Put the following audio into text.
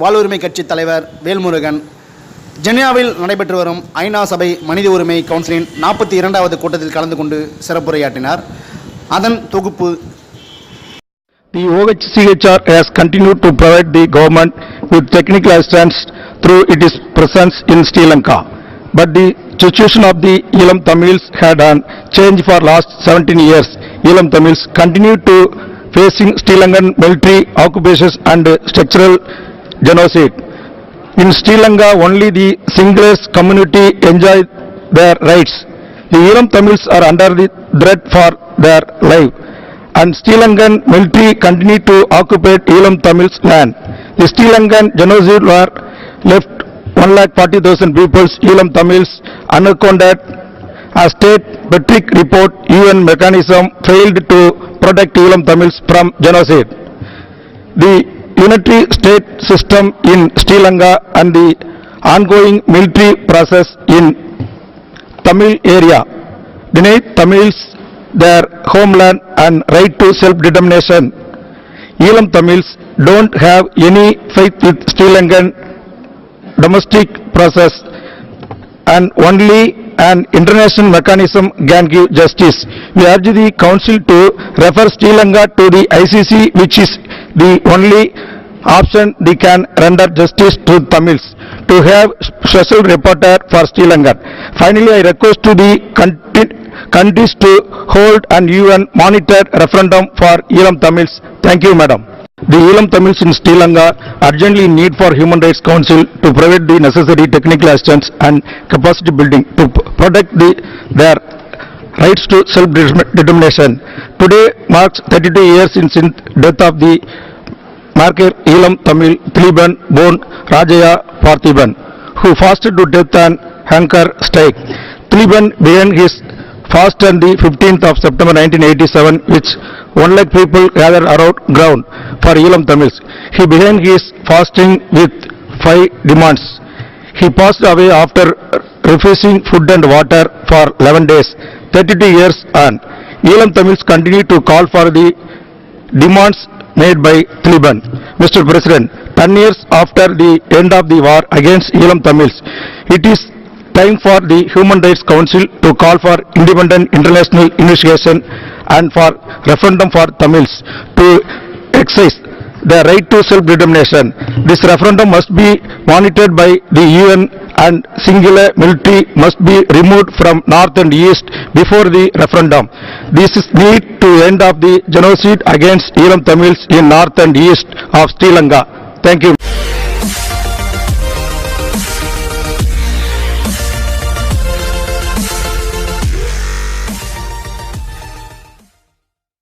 வாழ்வுரிமை கட்சி தலைவர் வேல்முருகன் ஜெனீவாவில் நடைபெற்று வரும் ஐநா சபை மனித உரிமை கவுன்சிலின் 42வது கூட்டத்தில் கலந்து கொண்டு சிறப்புரையாற்றினார். அதன் தொகுப்பு. The OHCHR has continued to provide the government with technical assistance through its presence in Sri Lanka. But the situation of the Eelam Tamils had changed for last 17 years. Eelam Tamils continue to facing Sri Lankan military occupations and structural genocide. In Sri Lanka, only the Sinhalese community enjoy their rights. The Eelam Tamils are under the threat for their life, and Sri Lankan military continue to occupy Eelam Tamils land. The Sri Lankan genocide war left 140,000 people, Eelam Tamils, unaccounted. A state Patrick report UN mechanism failed to protect Eelam Tamils from genocide. The unitary state system in Sri Lanka and the ongoing military process in Tamil area deny Tamils their homeland and right to self-determination. Eelam Tamils don't have any faith with Sri Lankan domestic process, and only an international mechanism can give justice. We urge the Council to refer Sri Lanka to the ICC, which is the only option they can render justice to Tamils, to have special reporter for Sri Lanka. Finally, I request to the countries to hold an UN monitored referendum for Eelam Tamils. Thank you, Madam. The Eelam Tamils in Sri Lanka urgently need for Human Rights Council to provide the necessary technical assistance and capacity building to protect their rights to self-determination. Today marks 32 years since death of the martyr Eelam Tamil Thiliban born Rajaya Parthiban, who fasted to death on hunger strike. Thiliban began his fast on the 15th of September 1987, which 1 lakh people gathered around ground for Eelam Tamils. He began his fasting with 5 demands. He passed away after refusing food and water for 11 days. 32 years on, Eelam Tamils continue to call for the demands made by Thiliban. Mr. President, 10 years after the end of the war against Eelam Tamils, it is time for the Human Rights Council to call for independent international investigation and for referendum for Tamils to exercise their right to self-determination. This referendum must be monitored by the UN, and singular military must be removed from north and east before the referendum. This is need to end of the genocide against Eelam Tamils in north and east of Sri Lanka. Thank you.